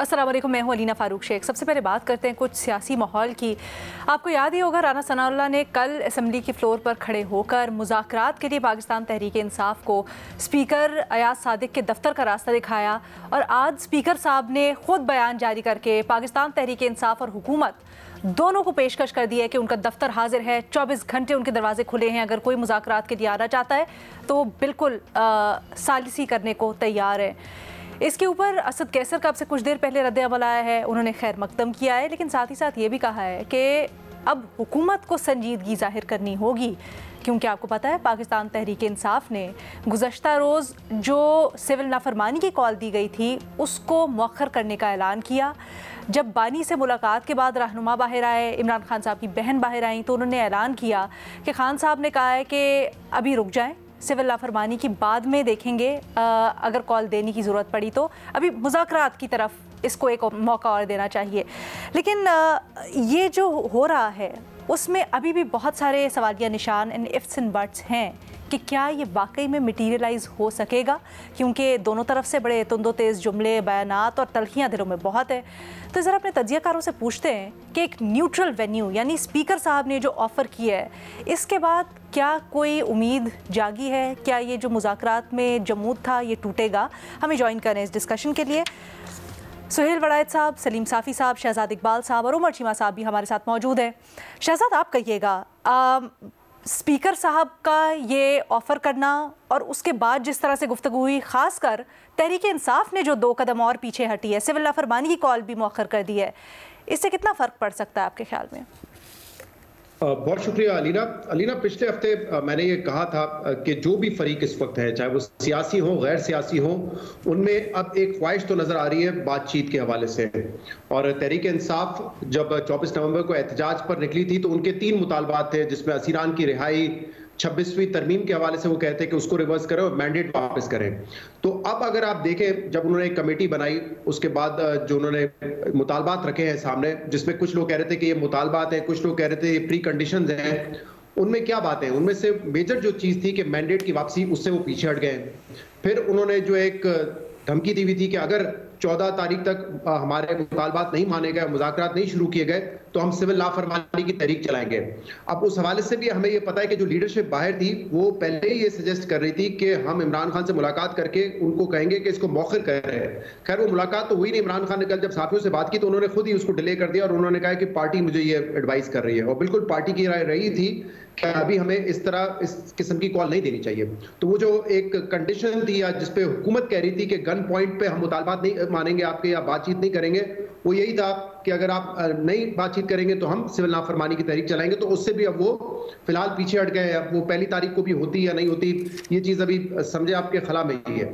अस्सलाम वालेकुम, मैं हूं अलीना फ़ारूक शेख। सबसे पहले बात करते हैं कुछ सियासी माहौल की। आपको याद ही होगा राना सनाउल्लाह ने कल असम्बली के फ्लोर पर खड़े होकर मुज़ाकरात के लिए पाकिस्तान तहरीक इंसाफ को स्पीकर अयाज सादिक के दफ्तर का रास्ता दिखाया और आज स्पीकर साहब ने ख़ुद बयान जारी करके पाकिस्तान तहरीक इंसाफ और हुकूमत दोनों को पेशकश कर दी है कि उनका दफ्तर हाजिर है, 24 घंटे उनके दरवाजे खुले हैं। अगर कोई मुज़ाकरात के लिए आना चाहता है तो बिल्कुल सालिसी करने को तैयार है। इसके ऊपर असद कैसर का अब से कुछ देर पहले रद्द अमल आया है, उन्होंने खैर मकदम किया है, लेकिन साथ ही साथ ये भी कहा है कि अब हुकूमत को संजीदगी जाहिर करनी होगी, क्योंकि आपको पता है पाकिस्तान तहरीक इंसाफ ने गुज़श्ता रोज़ जो सिविल नाफरमानी की कॉल दी गई थी उसको मौखर करने का ऐलान किया। जब बानी से मुलाकात के बाद रहनुमा बाहर आए, इमरान खान साहब की बहन बाहर आई, तो उन्होंने ऐलान किया कि खान साहब ने कहा है कि अभी रुक जाएं, सिविल लाफरमानी की बाद में देखेंगे, अगर कॉल देने की ज़रूरत पड़ी तो अभी मुज़ाकरात की तरफ इसको एक मौका और देना चाहिए। लेकिन ये जो हो रहा है उसमें अभी भी बहुत सारे सवालिया निशान एंड इफ्स एंड बट्स हैं कि क्या ये वाकई में मटीरियलाइज़ हो सकेगा, क्योंकि दोनों तरफ से बड़े तुंदो तेज़ जुमले, बयानात और तलखियाँ दिलों में बहुत है। तो ज़रा अपने तज्ज़ियाकारों से पूछते हैं कि एक न्यूट्रल वेन्यू यानी स्पीकर साहब ने जो ऑफ़र किया है, इसके बाद क्या कोई उम्मीद जागी है? क्या ये जो मुज़ाकरात में जमूद था ये टूटेगा? हमें ज्वाइन करें इस डिस्कशन के लिए सुहेल वड़ायत साहब, सलीम साफ़ी साहब, शहजाद इकबाल साहब और उमर चीमा साहब भी हमारे साथ मौजूद हैं। शहजाद, आप कहिएगा, स्पीकर साहब का ये ऑफ़र करना और उसके बाद जिस तरह से गुफ्तगू हुई, ख़ासकर तहरीक इंसाफ ने जो 2 कदम और पीछे हटी है, सिविल लाफरमानी की कॉल भी मौखर कर दी है, इससे कितना फ़र्क पड़ सकता है आपके ख्याल में? बहुत शुक्रिया अलीना। पिछले हफ्ते मैंने ये कहा था कि जो भी फरीक इस वक्त है, चाहे वो सियासी हो गैर सियासी हो, उनमें अब एक ख्वाहिश तो नजर आ रही है बातचीत के हवाले से। और तहरीक इंसाफ जब 24 नवंबर को एहतजाज पर निकली थी तो उनके 3 मुतालबात थे, जिसमें असीरान की रिहाई, 26वीं तरमीम के हवाले से वो कहते हैं कि उसको रिवर्स करें और मैंडेट वापस करें। तो अब अगर आप देखें, जब उन्होंने एक कमेटी बनाई उसके बाद जो उन्होंने मुतालबात रखे हैं सामने, जिसमें कुछ लोग कह रहे थे कि ये मुतालबात हैं, कुछ लोग कह रहे थे ये प्री कंडीशंस हैं, उनमें क्या बात है? उनमें से मेजर जो चीज़ थी कि मैंडेट की वापसी, उससे वो पीछे हट गए। फिर उन्होंने जो एक धमकी दी हुई थी कि अगर 14 तारीख तक हमारे मुतालबात नहीं माने गए, मुज़ाकरात नहीं शुरू किए गए तो हम सिविल लाफरमानी की तहरीक चलाएंगे। अब उस हवाले से भी हमें ये पता है कि जो लीडरशिप बाहर थी वो पहले ही ये सजेस्ट कर रही थी कि हम इमरान खान से मुलाकात करके उनको कहेंगे कि इसको मौखर कर रहे हैं। खैर वो मुलाकात तो हुई नहीं। इमरान खान ने कल जब साथियों से बात की तो उन्होंने खुद ही उसको डिले कर दिया और उन्होंने कहा कि पार्टी मुझे ये एडवाइस कर रही है, और बिल्कुल पार्टी की राय रही थी कि अभी हमें इस किस्म की कॉल नहीं देनी चाहिए। तो वो जो एक कंडीशन थी या जिसपे हुकूमत कह रही थी कि गन पॉइंट पे हम मुतालबात नहीं मानेंगे आपके या बातचीत नहीं करेंगे, वो यही था कि अगर आप नहीं बातचीत करेंगे तो हम सिविल नाफरमानी की तहरीक चलाएंगे। तो उससे भी अब वो फिलहाल पीछे हट गए। अब वो पहली तारीख को भी होती या नहीं होती, ये चीज़ अभी समझे आपके खला में ही है।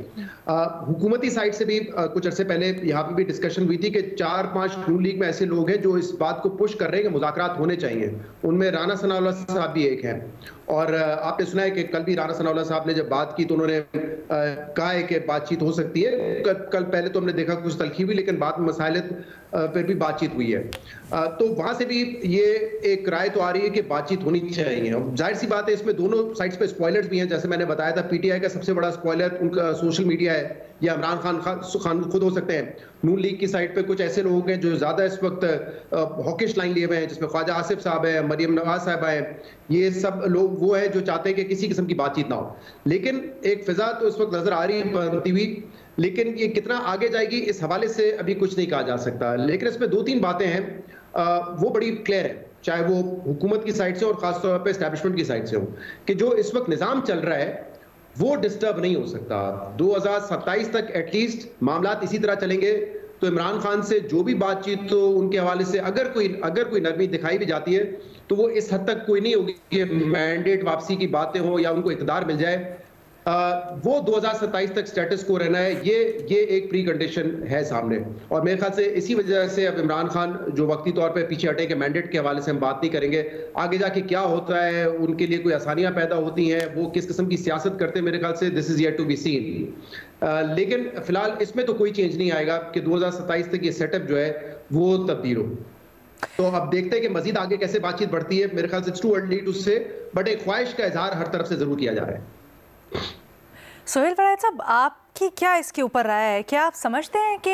हुकूमती साइड से भी कुछ अरसे पहले यहाँ पे भी डिस्कशन हुई थी कि 4-5 नून लीग में ऐसे लोग हैं जो इस बात को पुश कर रहे हैं कि मुज़ाकरात होने चाहिए। उनमें राना सनाउल्लाह साहब भी एक हैं। और आपने सुना है कि कल भी राना सनाउल्लाह साहब ने जब बात की तो उन्होंने कहा है कि बातचीत हो सकती है। कल पहले तो हमने देखा कुछ तलखी हुई, लेकिन बाद में मसाइलत पर भी बातचीत हुई है। तो वहां से भी ये एक राय तो आ रही है कि बातचीत होनी चाहिए। जाहिर सी बात है, इसमें दोनों साइड्स पे स्पॉयलर्स भी हैं। जैसे मैंने बताया था, पीटीआई का सबसे बड़ा स्पॉयलर उनका सोशल मीडिया है या इमरान खान खुद हो सकते हैं। नून लीग की साइड पे कुछ ऐसे लोग हैं जो ज्यादा इस वक्त हॉकिश लाइन लिए हुए हैं, जिसमें ख्वाजा आसिफ साहब है, मरियम नवाज साहब है। ये सब लोग वो हैं जो चाहते हैं कि किसी किस्म की बातचीत ना हो। लेकिन एक फिजा तो इस वक्त नजर आ रही है बनती हुई, लेकिन ये कितना आगे जाएगी इस हवाले से अभी कुछ नहीं कहा जा सकता। लेकिन इसमें 2-3 बातें हैं वो बड़ी क्लियर है, चाहे वो हुकूमत की साइड से और खासतौर पर एस्टैब्लिशमेंट की साइड से हो, कि जो इस वक्त निज़ाम चल रहा है वो डिस्टर्ब नहीं हो सकता। 2027 तक एटलीस्ट मामलात इसी तरह चलेंगे तो इमरान खान से जो भी बातचीत तो उनके हवाले से अगर कोई नरमी दिखाई भी जाती है तो वो इस हद तक कोई नहीं होगी कि मैंडेट वापसी की बातें हो या उनको इक़्तिदार मिल जाए। वो 2027 तक स्टेटस को रहना है, ये एक प्री कंडीशन है सामने। और मेरे ख्याल से इसी वजह से अब इमरान खान जो वक्ती तौर पे पीछे हटे कि मैंडेट के हवाले से हम बात नहीं करेंगे, आगे जाके क्या होता है, उनके लिए कोई आसानियां पैदा होती हैं, वो किस किस्म की सियासत करते हैं, मेरे ख्याल से this is yet to be seen. लेकिन फिलहाल इसमें तो कोई चेंज नहीं आएगा कि 2027 तक ये सेटअप जो है वो तब्दील हो। तो अब देखते हैं कि मजीद आगे कैसे बातचीत बढ़ती है। मेरे ख्याल से इट्स टू अर्ली टू से, बट एक ख्वाहिश का इजहार हर तरफ से जरूर किया जा रहा है। सोहेल वड़ैच साहब, आपकी क्या इसके ऊपर राय है? क्या आप समझते हैं कि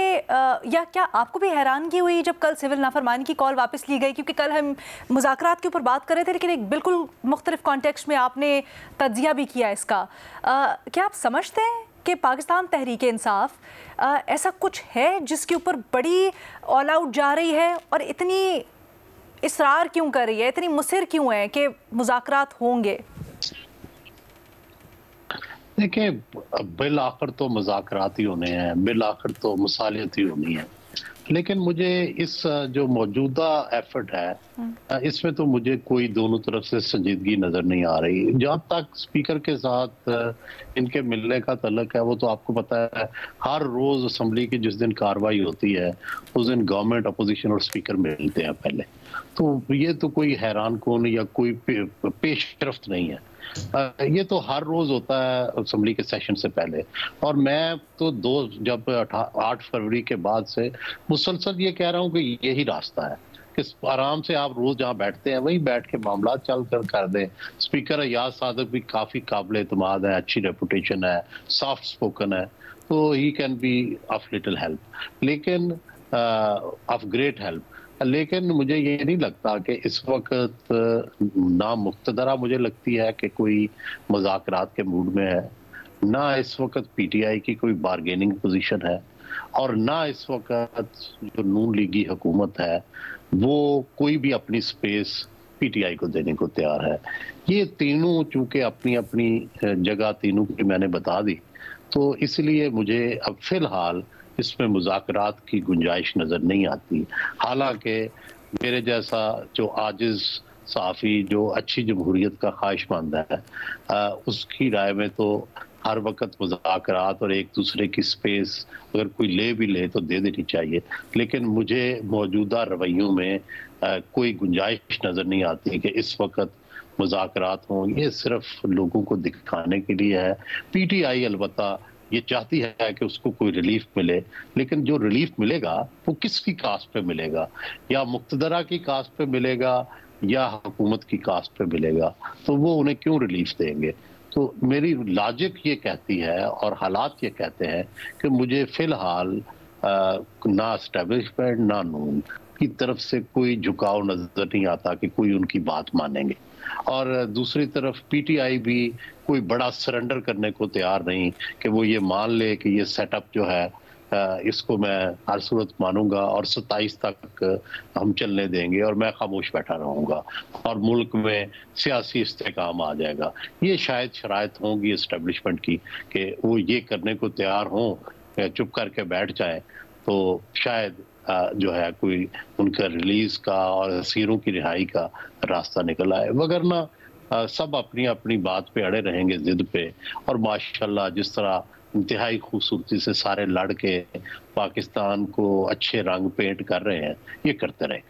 या क्या आपको भी हैरानगी हुई जब कल सिविल नाफरमानी की कॉल वापस ली गई? क्योंकि कल हम मुज़ाकरात के ऊपर बात कर रहे थे, लेकिन एक बिल्कुल मुख्तलिफ कॉन्टेक्स्ट में आपने तज्जिया भी किया इसका। क्या आप समझते हैं कि पाकिस्तान तहरीक इंसाफ ऐसा कुछ है जिसके ऊपर बड़ी ऑल आउट जा रही है और इतनी इसरार क्यों कर रही है, इतनी मुसिर क्यों है कि मुज़ाकरात होंगे? देखिए, बिल आखिर तो मुज़ाकरात ही होने हैं, बिल आखिर तो मुसालियत ही होनी है। लेकिन मुझे इस जो मौजूदा एफर्ट है, इसमें तो मुझे कोई दोनों तरफ से संजीदगी नज़र नहीं आ रही। जहाँ तक स्पीकर के साथ इनके मिलने का तल्लक है, वो तो आपको पता है हर रोज़ असम्बली की जिस दिन कार्रवाई होती है उस दिन गवर्नमेंट, अपोजिशन और स्पीकर मिलते हैं पहले। तो ये तो कोई हैरान कौन या कोई पेशरफ्त नहीं है। ये तो हर रोज होता है असेंबली के सेशन से पहले। और मैं तो जब 8 फरवरी के बाद से मुसलसल ये कह रहा हूँ कि यही रास्ता है कि आराम से आप रोज जहाँ बैठते हैं वहीं बैठ के मामला चल कर दें। स्पीकर अयाज सादिक भी काफी काबिल एतमाद है, अच्छी रेपुटेशन है, सॉफ्ट स्पोकन है, तो he can be of little help, लेकिन ऑफ ग्रेट हेल्प। लेकिन मुझे ये नहीं लगता कि इस वक्त ना मुक्तदरा मुझे लगती है कि कोई मुज़ाकरात के मूड में है, ना इस वक्त पीटीआई की कोई बारगेनिंग पोजीशन है, और ना इस वक्त जो नून लीगी हुकूमत है वो कोई भी अपनी स्पेस पीटीआई को देने को तैयार है। ये तीनों चूंकि अपनी अपनी जगह तीनों की मैंने बता दी, तो इसलिए मुझे अब फिलहाल इसमें मुज़ाकरात की गुंजाइश नज़र नहीं आती। हालांकि मेरे जैसा जो आजिज़ सहाफ़ी जो अच्छी जमहूरियत का ख्वाहिशमंद है, उसकी राय में तो हर वक्त मुज़ाकरात और एक दूसरे की स्पेस अगर कोई ले भी ले तो दे देनी चाहिए। लेकिन मुझे मौजूदा रवैयों में कोई गुंजाइश नज़र नहीं आती कि इस वक्त मुज़ाकरात हों। ये सिर्फ लोगों को दिखाने के लिए है। पीटीआई अलबत्ता ये चाहती है कि उसको कोई रिलीफ मिले, लेकिन जो रिलीफ मिलेगा वो किसकी कास्ट पे मिलेगा? या मुक्तदरा की कास्ट पे मिलेगा या हुकूमत की कास्ट पे मिलेगा? तो वो उन्हें क्यों रिलीफ देंगे? तो मेरी लॉजिक ये कहती है और हालात ये कहते हैं कि मुझे फिलहाल ना एस्टेब्लिशमेंट ना नून की तरफ से कोई झुकाव नजर नहीं आता कि कोई उनकी बात मानेंगे। और दूसरी तरफ पीटीआई भी कोई बड़ा सरेंडर करने को तैयार नहीं कि वो ये मान ले कि ये सेटअप जो है इसको मैं हर सूरत मानूंगा और 27 तक हम चलने देंगे और मैं खामोश बैठा रहूंगा और मुल्क में सियासी इस्तेकाम आ जाएगा। ये शायद शराइत होंगी इस्टेब्लिशमेंट की कि वो ये करने को तैयार हों, चुप करके बैठ जाएं, तो शायद जो है कोई उनका रिलीज का और असीरों की रिहाई का रास्ता निकल आए। वगरना सब अपनी अपनी बात पे अड़े रहेंगे, जिद पे। और माशाल्लाह जिस तरह इंतहाई खूबसूरती से सारे लड़के पाकिस्तान को अच्छे रंग पेंट कर रहे हैं, ये करते रहे।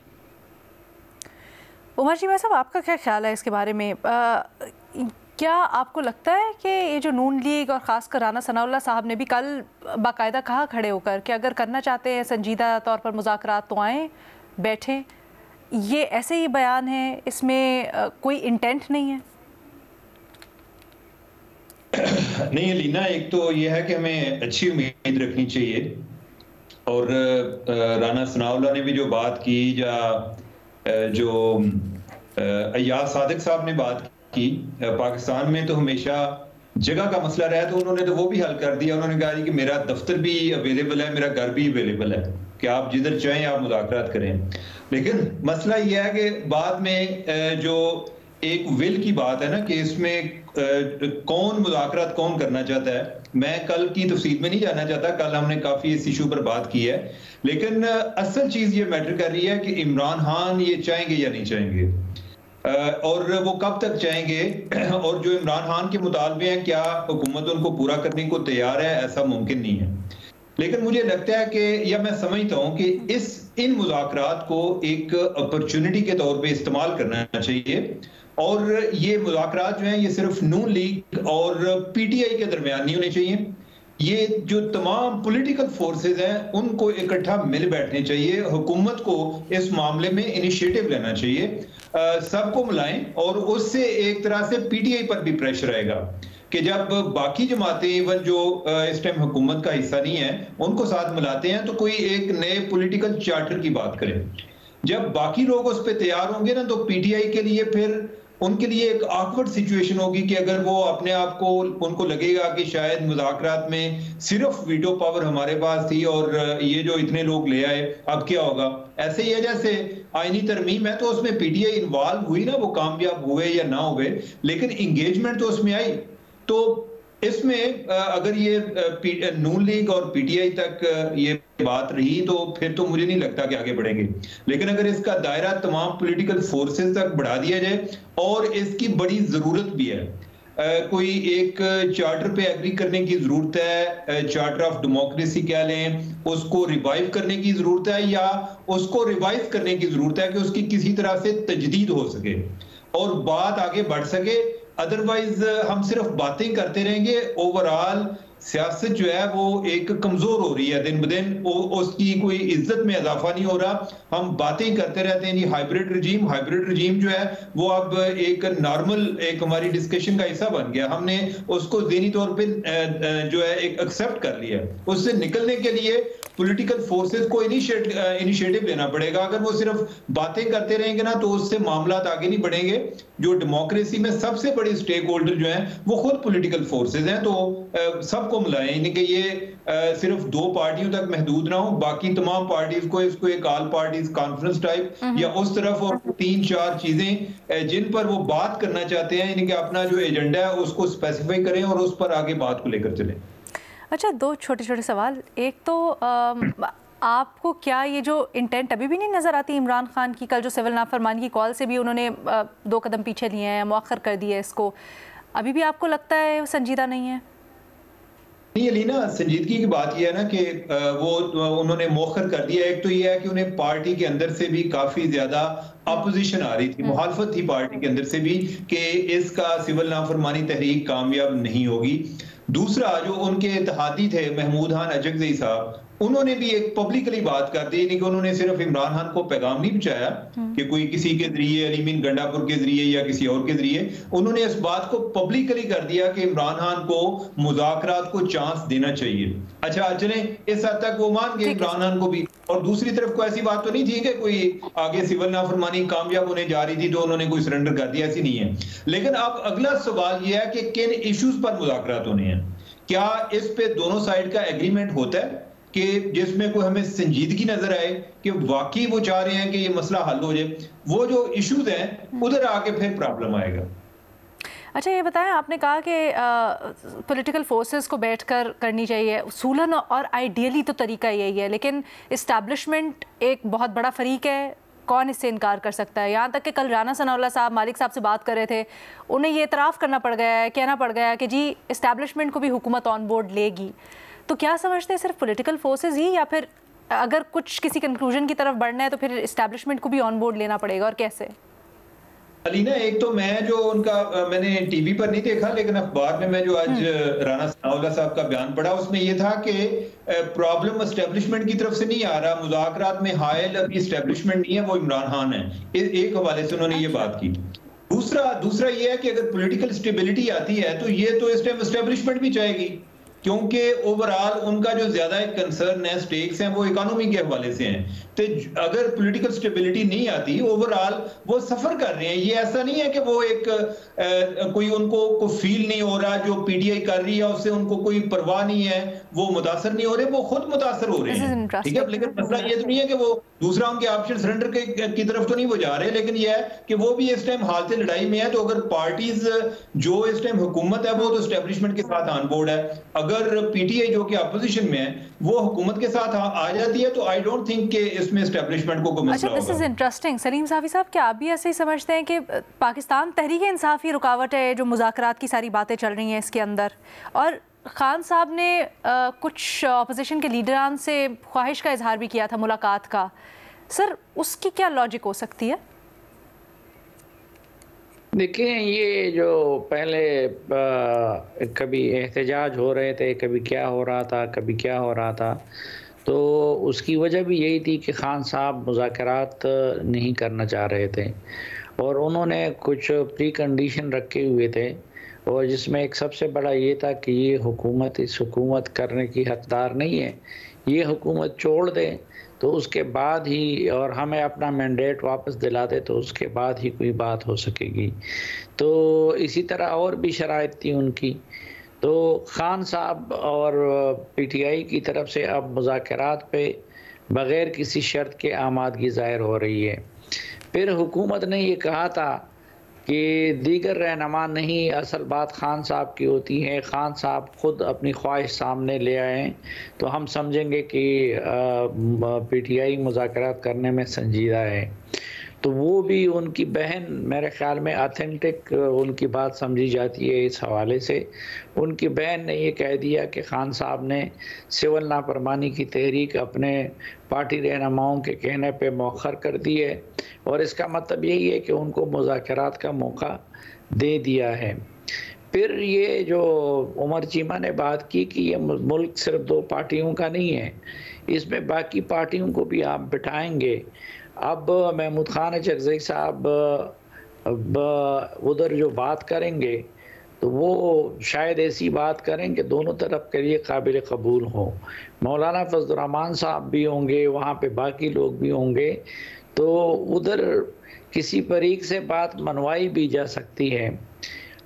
उमर जी, साहब आपका क्या ख्याल है इसके बारे में? क्या आपको लगता है कि ये जो नून लीग और ख़ासकर राना सनाउल्लाह साहब ने भी कल बाकायदा कहा खड़े होकर कि अगर करना चाहते हैं संजीदा तौर पर मुज़ाकरात तो आएँ, बैठें, ये ऐसे ही बयान है, इसमें कोई इंटेंट नहीं है? नहीं अलीना, एक तो ये है कि हमें अच्छी उम्मीद रखनी चाहिए, और राना सनाउल्लाह ने भी जो बात की या जो अयाज सादिक साहब ने बात की, पाकिस्तान में तो हमेशा जगह का मसला रहा है, तो उन्होंने तो वो भी हल कर दिया। उन्होंने कहा कि मेरा दफ्तर भी अवेलेबल है, मेरा घर भी अवेलेबल है, कि आप जिधर चाहें आप मुज़ाकरात करें। लेकिन मसला ये है कि बाद में जो एक विल की बात है ना, कि इसमें कौन मुज़ाकरात कौन करना चाहता है, मैं कल की तफसील में नहीं जाना चाहता, कल हमने काफी इस इशू पर बात की है, लेकिन असल चीज ये मैटर कर रही है कि इमरान खान ये चाहेंगे या नहीं चाहेंगे, और वो कब तक चाहेंगे, और जो इमरान खान के मुतालबे हैं क्या हुकूमत उनको पूरा करने को तैयार है? ऐसा मुमकिन नहीं है। लेकिन मुझे लगता है कि, या मैं समझता हूं कि इन मुज़ाकरात को एक अपॉर्चुनिटी के तौर पे इस्तेमाल करना चाहिए, और ये मुज़ाकरात जो हैं ये सिर्फ नून लीग और पीटीआई के दरमियान नहीं होने चाहिए। ये जो तमाम पॉलिटिकल फोर्सेस हैं उनको इकट्ठा मिल बैठने चाहिए, हुकूमत को इस मामले में इनिशिएटिव लेना चाहिए, सबको मिलाएं, और उससे एक तरह से पीटीआई पर भी प्रेशर आएगा कि जब बाकी जमातें इवन जो इस टाइम हुकूमत का हिस्सा नहीं है उनको साथ मिलाते हैं तो कोई एक नए पॉलिटिकल चार्टर की बात करें। जब बाकी लोग उस पर तैयार होंगे ना तो पीटीआई के लिए फिर उनके लिए एक ऑकवर्ड सिचुएशन होगी कि अगर वो अपने आप को उनको लगेगा कि शायद मुज़ाकरात में सिर्फ वीटो पावर हमारे पास थी और ये जो इतने लोग ले आए अब क्या होगा। ऐसे ही है जैसे आईनी तरमीम है तो उसमें पीटीआई इन्वॉल्व हुई ना, वो कामयाब हुए या ना हुए, लेकिन इंगेजमेंट तो उसमें आई। तो इसमें अगर ये नून लीग और पीटीआई तक ये बात रही तो फिर तो मुझे नहीं लगता कि आगे बढ़ेंगे। लेकिन अगर इसका दायरा तमाम पॉलिटिकल फोर्सेस तक बढ़ा दिया जाए और इसकी बड़ी जरूरत भी है, कोई एक चार्टर पे एग्री करने की जरूरत है, चार्टर ऑफ डेमोक्रेसी कह लें, उसको रिवाइव करने की जरूरत है या उसको रिवाइव करने की जरूरत है कि उसकी किसी तरह से तजदीद हो सके और बात आगे बढ़ सके। अदरवाइज हम सिर्फ बातें करते रहेंगे, ओवरऑल सियासत जो है वो एक कमजोर हो रही है दिन ब दिन, उसकी कोई इज्जत में इजाफा नहीं हो रहा। हम बातें करते रहते हैं जी हाइब्रिड रजीम जो है वो अब एक नॉर्मल एक हमारी डिस्कशन का हिस्सा बन गया। हमने उसको ज़हनी तौर पे जो है एक एक्सेप्ट कर लिया। उससे निकलने के लिए पॉलिटिकल फोर्सेस को इनिशिएटिव लेना पड़ेगा। अगर वो सिर्फ बातें करते रहेंगे ना तो उससे मामला आगे नहीं बढ़ेंगे। जो डेमोक्रेसी में सबसे बड़ी स्टेक होल्डर जो हैं वो खुद पॉलिटिकल फोर्सेस हैं, तो सबको मिलाएं, यानी कि ये सिर्फ दो पार्टियों तक महदूद ना हो, बाकी तमाम पार्टीज को इसको एक ऑल पार्टीज कॉन्फ्रेंस टाइप या उस तरफ और 3-4 चीजें जिन पर वो बात करना चाहते हैं, यानी कि अपना जो एजेंडा है उसको स्पेसिफाई करें और उस पर आगे बात को लेकर चलें। अच्छा, 2 छोटे सवाल। एक तो आपको क्या ये जो इंटेंट अभी भी नहीं नज़र आती इमरान खान की? कल जो सिविल नाफरमानी की कॉल से भी उन्होंने 2 कदम पीछे लिए हैं, मौखर कर दिया इसको, अभी भी आपको लगता है संजीदा नहीं है? नहीं अलीना, संजीदगी की बात यह है ना कि वो उन्होंने मौखर कर दिया। एक तो यह है कि उन्हें पार्टी के अंदर से भी काफी ज्यादा अपोजिशन आ रही थी, मुखालफत थी पार्टी के अंदर से भी कि इसका सिविल नाफरमानी तहरीक कामयाब नहीं होगी। दूसरा, जो उनके इत्तेहादी थे महमूद खान अजगज़ई साहब, उन्होंने भी एक पब्लिकली बात कर दी, नहीं कि उन्होंने सिर्फ इमरान खान को पैगाम नहीं पहुंचाया कि कोई किसी के जरिए, अलीमीन गंडापुर के जरिए या किसी और के जरिए, उन्होंने इस बात को पब्लिकली कर दिया कि इमरान खान को मुज़ाकरात को चांस देना चाहिए। अच्छा चलें, इस हद तक वो मान गए इमरान खान को भी। और दूसरी तरफ को ऐसी बात तो नहीं थी कि कोई आगे सिविल नाफरमानी कामयाब होने जा रही थी तो उन्होंने कोई सरेंडर कर दिया, ऐसी नहीं है। लेकिन अब अगला सवाल यह है कि किन इश्यूज पर मुज़ाकरात होने हैं। क्या इस पे दोनों साइड का एग्रीमेंट होता है कि जिसमें कोई हमें संजीदगी नजर आए कि वाकई वो चाह रहे हैं कि ये मसला हल हो जाए? वो जो इश्यूज हैं उधर आके फिर प्रॉब्लम आएगा। अच्छा, ये बताएं, आपने कहा कि पॉलिटिकल फोर्सेस को बैठकर करनी चाहिए उसूलन और आइडियली तो तरीका यही है, लेकिन इस्टेब्लिशमेंट एक बहुत बड़ा फरीक है, कौन इससे इनकार कर सकता है? यहाँ तक कि कल राना सनाउल्लाह साहब मालिक साहब से बात कर रहे थे, उन्हें ये इतराफ़ करना पड़ गया है, कहना पड़ गया है कि जी इस्टेब्लिशमेंट को भी हुकूमत ऑन बोर्ड लेगी। तो क्या समझते हैं, सिर्फ पॉलिटिकल फोर्सेस ही, या फिर अगर कुछ किसी कंक्लूजन की तरफ बढ़ना है तो फिर इस्टेब्लिशमेंट को भी ऑन बोर्ड लेना पड़ेगा, और कैसे? अलीना, एक तो मैं जो उनका मैंने टीवी पर नहीं देखा लेकिन अखबार में मैं जो आज राना सनाउल्लाह साहब का बयान पढ़ा उसमें यह था कि प्रॉब्लम एस्टेब्लिशमेंट की तरफ से नहीं आ रहा, मुज़ाकरात में हायल अभी एस्टेब्लिशमेंट नहीं है, वो इमरान खान है। एक हवाले से उन्होंने ये बात की। दूसरा ये है कि अगर पॉलिटिकल स्टेबिलिटी आती है तो ये तो इस टाइम एस्टेब्लिशमेंट भी चाहेगी, क्योंकि ओवरऑल उनका जो ज्यादा कंसर्न है, स्टेक्स हैं, वो इकोनॉमी के हवाले से हैं। तो अगर पॉलिटिकल स्टेबिलिटी नहीं आती, ओवरऑल वो सफर कर रहे हैं। ये ऐसा नहीं है कि वो एक कोई उनको को फील नहीं हो रहा, जो पीटीआई कर रही है उससे उनको कोई परवाह नहीं है, वो मुतासर नहीं हो रहे, वो खुद मुतासर हो रहे हैं, ठीक है। लेकिन मसला ये तो नहीं है कि वो दूसरा उनके ऑप्शन सरेंडर की तरफ तो नहीं वो जा रहे, लेकिन ये है कि वो भी इस टाइम हालत लड़ाई में है। तो अगर पार्टीज जो इस टाइम हुकूमत है वो तो एस्टेब्लिशमेंट के साथ ऑन बोर्ड है, अगर पीटीआई जो कि अपोजिशन में है वो हुकूमत के साथ आ जाती है तो आई डोंट थिंक कि इसमें एस्टेब्लिशमेंट को कोई मसला होगा। This is interesting. Salim Safi sahab, क्या आप भी ऐसे ही समझते हैं कि पाकिस्तान तहरीक इंसाफ ही रुकावट है जो मुज़ाकरात की सारी बातें चल रही हैं इसके अंदर? और खान साहब ने कुछ अपोजिशन के लीडरान से ख्वाहिश का इजहार भी किया था मुलाकात का, सर उसकी क्या लॉजिक हो सकती है? देखिए, ये जो पहले कभी एहतजाज हो रहे थे, कभी क्या हो रहा था, कभी क्या हो रहा था, तो उसकी वजह भी यही थी कि खान साहब मुज़ाकरात नहीं करना चाह रहे थे और उन्होंने कुछ प्री कंडीशन रखे हुए थे। और जिसमें एक सबसे बड़ा ये था कि ये हुकूमत इस हुकूमत करने की हकदार नहीं है, ये हुकूमत छोड़ दें तो उसके बाद ही, और हमें अपना मैंडेट वापस दिला दे तो उसके बाद ही कोई बात हो सकेगी। तो इसी तरह और भी शराइत थी उनकी। तो खान साहब और पीटीआई की तरफ से अब मुज़ाकरात पे बग़ैर किसी शर्त के आमादगी ज़ाहिर हो रही है। फिर हुकूमत ने ये कहा था कि दीगर रहनुमा नहीं, असल बात खान साहब की होती है, खान साहब खुद अपनी ख्वाहिश सामने ले आए तो हम समझेंगे कि पीटीआई मुज़ाकरात करने में संजीदा है। तो वो भी उनकी बहन, मेरे ख्याल में ऑथेंटिक उनकी बात समझी जाती है इस हवाले से। उनकी बहन ने ये कह दिया कि खान साहब ने सिविल नाफरमानी की तहरीक अपने पार्टी रहनुमाओं के कहने पे मौखर कर दी है, और इसका मतलब यही है कि उनको मुज़ाकरात का मौका दे दिया है। फिर ये जो उमर चीमा ने बात की कि ये मुल्क सिर्फ 2 पार्टियों का नहीं है, इसमें बाकी पार्टियों को भी आप बिठाएंगे। अब महमूद खान चकज़ई साहब उधर जो बात करेंगे तो वो शायद ऐसी बात करें कि दोनों तरफ के लिए काबिल कबूल हो। मौलाना फजल रहमान साहब भी होंगे वहाँ पे, बाकी लोग भी होंगे, तो उधर किसी फरीक से बात मनवाई भी जा सकती है।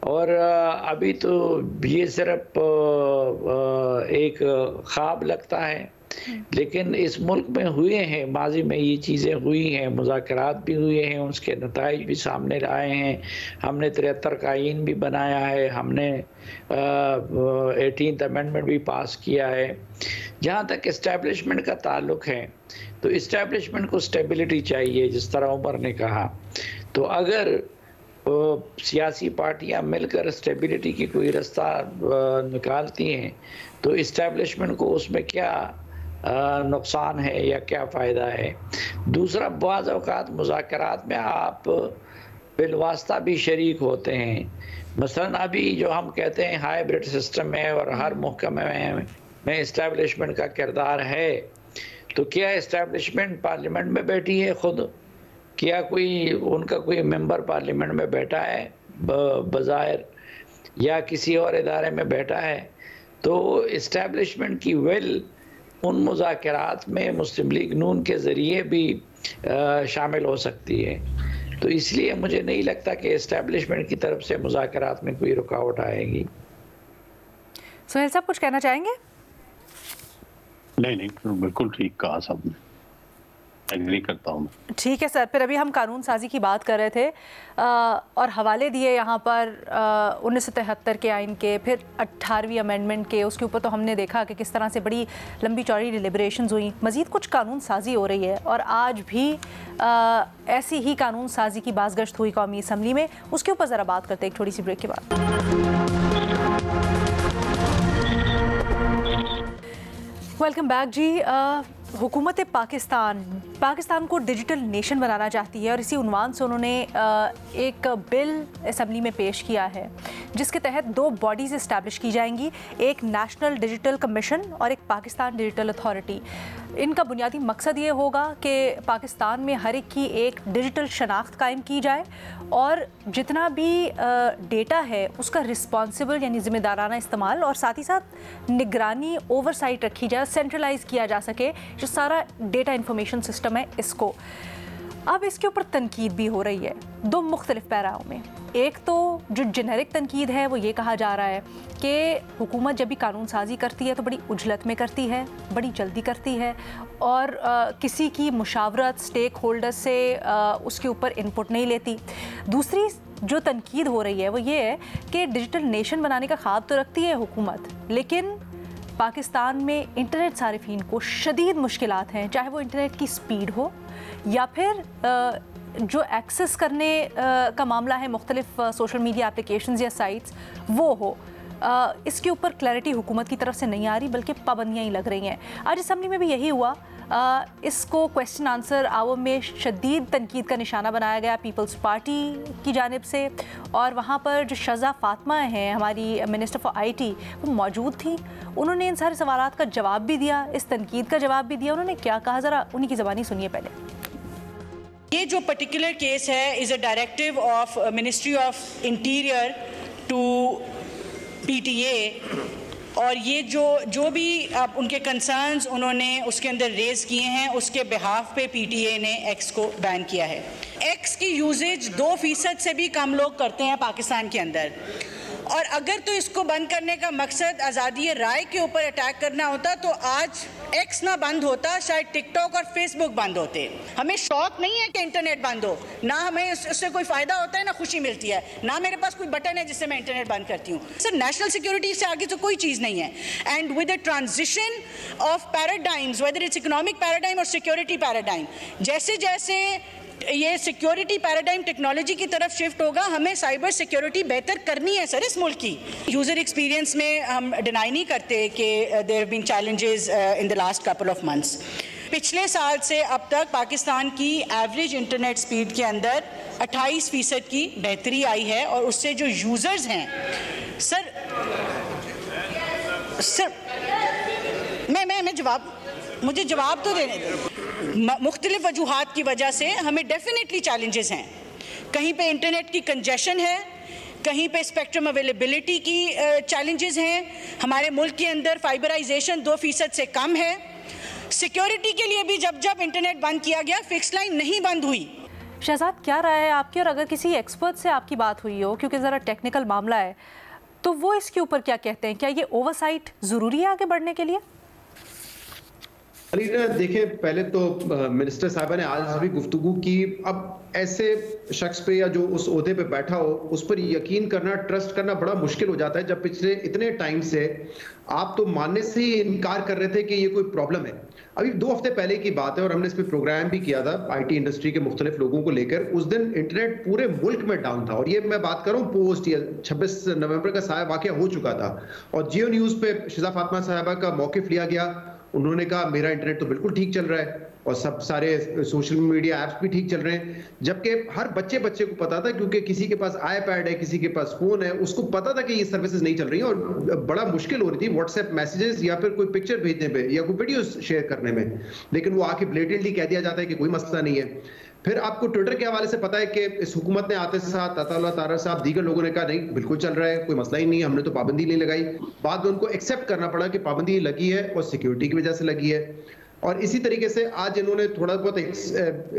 और अभी तो ये सिर्फ एक ख्वाब लगता है, लेकिन इस मुल्क में हुए हैं, माजी में ये चीज़ें हुई हैं, मुज़ाकरात भी हुए हैं, उसके नताइज भी सामने आए हैं। हमने 73 का आईन भी बनाया है, हमने 18th अमेंडमेंट भी पास किया है। जहाँ तक इस्टेब्लिशमेंट का ताल्लुक है तो इस्टेब्लिशमेंट को स्टेबिलिटी चाहिए, जिस तरह उमर ने कहा। तो अगर सियासी पार्टियां मिलकर स्टेबिलिटी की कोई रास्ता निकालती हैं तो इस्टेब्लिशमेंट को उसमें क्या नुकसान है या क्या फ़ायदा है। दूसरा, बाज़ औक़ात मुज़ाकरात में आप बिलवास्ता भी शरीक होते हैं। मसलन अभी जो हम कहते हैं हाइब्रिड सिस्टम है और हर महकमे में इस्टेब्लिशमेंट का किरदार है, तो क्या इस्टेब्लिशमेंट पार्लियामेंट में बैठी है खुद, क्या कोई उनका कोई मेंबर पार्लियामेंट में बैठा है बज़ाहिर, या किसी और इदारे में बैठा है? तो इस्टेब्लिशमेंट की विल उन मुज़ाकरात में मुस्लिम लीग नून के ज़रिए भी शामिल हो सकती है। तो इसलिए मुझे नहीं लगता कि इस्टेब्लिशमेंट की तरफ से मुज़ाकरात में कोई रुकावट आएगी। सुहेल साहब कुछ कहना चाहेंगे? नहीं, बिल्कुल ठीक कहा साहब ने, एग्री करता हूँ। ठीक है सर, फिर अभी हम कानून साजी की बात कर रहे थे और हवाले दिए यहाँ पर 1973 के आइन के, फिर 18वीं अमेंडमेंट के। उसके ऊपर तो हमने देखा कि किस तरह से बड़ी लंबी चौड़ी डिलिब्रेशंस हुई। मज़ीद कुछ कानून साजी हो रही है और आज भी ऐसी ही कानून साजी की बाज़गश्त हुई कौमी असम्बली में। उसके ऊपर ज़रा बात करते हैं एक थोड़ी सी ब्रेक के बाद। वेलकम बैक जी। हुकूमत पाकिस्तान को डिजिटल नेशन बनाना चाहती है और इसी उन्वान से उन्होंने एक बिल असम्बली में पेश किया है जिसके तहत 2 बॉडीज़ इस्टेब्लिश की जाएंगी, एक नेशनल डिजिटल कमीशन और एक पाकिस्तान डिजिटल अथॉरिटी। इनका बुनियादी मकसद ये होगा कि पाकिस्तान में हर एक की एक डिजिटल शनाख्त कायम की जाए और जितना भी डेटा है उसका रिस्पॉन्सिबल यानी ज़िम्मेदाराना इस्तेमाल और साथ ही साथ निगरानी ओवरसाइट रखी जाए, सेंट्रलाइज किया जा सके जो सारा डेटा इंफॉर्मेशन सिस्टम है इसको। अब इसके ऊपर तनकीद भी हो रही है 2 मुख्तलिफ पैराओं में। एक तो जो जेनेरिक तनकीद है वो ये कहा जा रहा है कि हुकूमत जब भी कानून साजी करती है तो बड़ी उजलत में करती है, बड़ी जल्दी करती है और किसी की मुशावरत स्टेक होल्डर से उसके ऊपर इनपुट नहीं लेती। दूसरी जो तनकीद हो रही है वो ये है कि डिजिटल नेशन बनाने का ख्वाब तो रखती है हुकूमत, लेकिन पाकिस्तान में इंटरनेट सारिफीन को शदीद मुश्किलात हैं, चाहे वो इंटरनेट की स्पीड हो या फिर जो एक्सेस करने का मामला है मुख्तलिफ सोशल मीडिया एप्लीकेशंस या साइट्स वो हो। इसके ऊपर क्लैरिटी हुकूमत की तरफ से नहीं आ रही बल्कि पाबंदियाँ ही लग रही हैं। आज असम्बली में भी यही हुआ। इसको क्वेश्चन आंसर आवर में शदीद तनकीद का निशाना बनाया गया पीपल्स पार्टी की जानिब से और वहाँ पर जो शज़ा फातिमा हैं हमारी मिनिस्टर फॉर IT वो मौजूद थी। उन्होंने इन सारे सवालात का जवाब भी दिया, इस तनकीद का जवाब भी दिया। उन्होंने क्या कहा ज़रा उन्हीं की ज़बानी सुनिए पहले। ये जो पर्टिकुलर केस है is a directive of ministry of interior to PTA और ये जो भी उनके कंसर्न्स उन्होंने उसके अंदर रेज किए हैं, उसके बिहाफ पे पीटीए ने एक्स को बैन किया है। एक्स की यूजेज 2% से भी कम लोग करते हैं पाकिस्तान के अंदर, और अगर तो इसको बंद करने का मकसद आज़ादी राय के ऊपर अटैक करना होता तो आज एक्स ना बंद होता, शायद टिकटॉक और फेसबुक बंद होते। हमें शौक नहीं है कि इंटरनेट बंद हो, ना हमें उससे कोई फ़ायदा होता है ना खुशी मिलती है, ना मेरे पास कोई बटन है जिससे मैं इंटरनेट बंद करती हूँ। सर, नेशनल सिक्योरिटी से आगे तो कोई चीज़ नहीं है। And with the transition of paradigms, whether it's economic paradigm और सिक्योरिटी पैराडाइम, जैसे जैसे ये सिक्योरिटी पैराडाइम टेक्नोलॉजी की तरफ शिफ्ट होगा, हमें साइबर सिक्योरिटी बेहतर करनी है सर इस मुल्क की। यूज़र एक्सपीरियंस में हम डिनाई नहीं करते कि there have been challenges in the last couple of months. पिछले साल से अब तक पाकिस्तान की एवरेज इंटरनेट स्पीड के अंदर 28% की बेहतरी आई है, और उससे जो यूज़र्स हैं सर मुझे जवाब तो देने दें। मुख्तलिफ वजूहात की वजह से हमें डेफिनेटली चैलेंजेस हैं। कहीं पे इंटरनेट की कंजेशन है, कहीं पे स्पेक्ट्रम अवेलेबिलिटी की चैलेंजेस हैं, हमारे मुल्क के अंदर फाइबराइजेशन 2% से कम है। सिक्योरिटी के लिए भी जब जब इंटरनेट बंद किया गया, फिक्स लाइन नहीं बंद हुई। शहजाद, क्या राय है आपकी, और अगर किसी एक्सपर्ट से आपकी बात हुई हो, क्योंकि ज़रा टेक्निकल मामला है, तो वो इसके ऊपर क्या कहते हैं? क्या ये ओवरसाइट ज़रूरी है आगे बढ़ने के लिए? अलीना, देखें, पहले तो मिनिस्टर साहिबा ने आज भी गुफ्तगू की। अब ऐसे शख्स पे या जो उस ओहदे पे बैठा हो, उस पर यकीन करना, ट्रस्ट करना बड़ा मुश्किल हो जाता है जब पिछले इतने टाइम से आप तो मानने से ही इनकार कर रहे थे कि ये कोई प्रॉब्लम है। अभी 2 हफ्ते पहले की बात है, और हमने इस पर प्रोग्राम भी किया था IT इंडस्ट्री के मुख्तलिफ लोगों को लेकर। उस दिन इंटरनेट पूरे मुल्क में डाउन था, और ये मैं बात कर रहा हूँ पोस्ट 26 नवंबर का साया वाकया हो चुका था, और जियो न्यूज़ पे शिजा फातिमा साहिबा का मौक़िफ़ लिया गया। उन्होंने कहा मेरा इंटरनेट तो बिल्कुल ठीक चल रहा है, और सब सारे सोशल मीडिया ऐप्स भी ठीक चल रहे हैं। जबकि हर बच्चे को पता था, क्योंकि किसी के पास iPad है, किसी के पास फोन है, उसको पता था कि ये सर्विसेज नहीं चल रही हैं, और बड़ा मुश्किल हो रही थी व्हाट्सएप मैसेजेस या फिर कोई पिक्चर भेजने पे या कोई वीडियो शेयर करने में। लेकिन वो आके ब्लेटेंटली कह दिया जाता है कि कोई मसला नहीं है। फिर आपको ट्विटर के हवाले से पता है कि इस हुकूमत ने आते साथ अताउल्लाह तारा साहब, दीगर लोगों ने कहा नहीं बिल्कुल चल रहा है, कोई मसला ही नहीं है, हमने तो पाबंदी नहीं लगाई। बाद में उनको एक्सेप्ट करना पड़ा कि पाबंदी लगी है और सिक्योरिटी की वजह से लगी है। और इसी तरीके से आज इन्होंने थोड़ा बहुत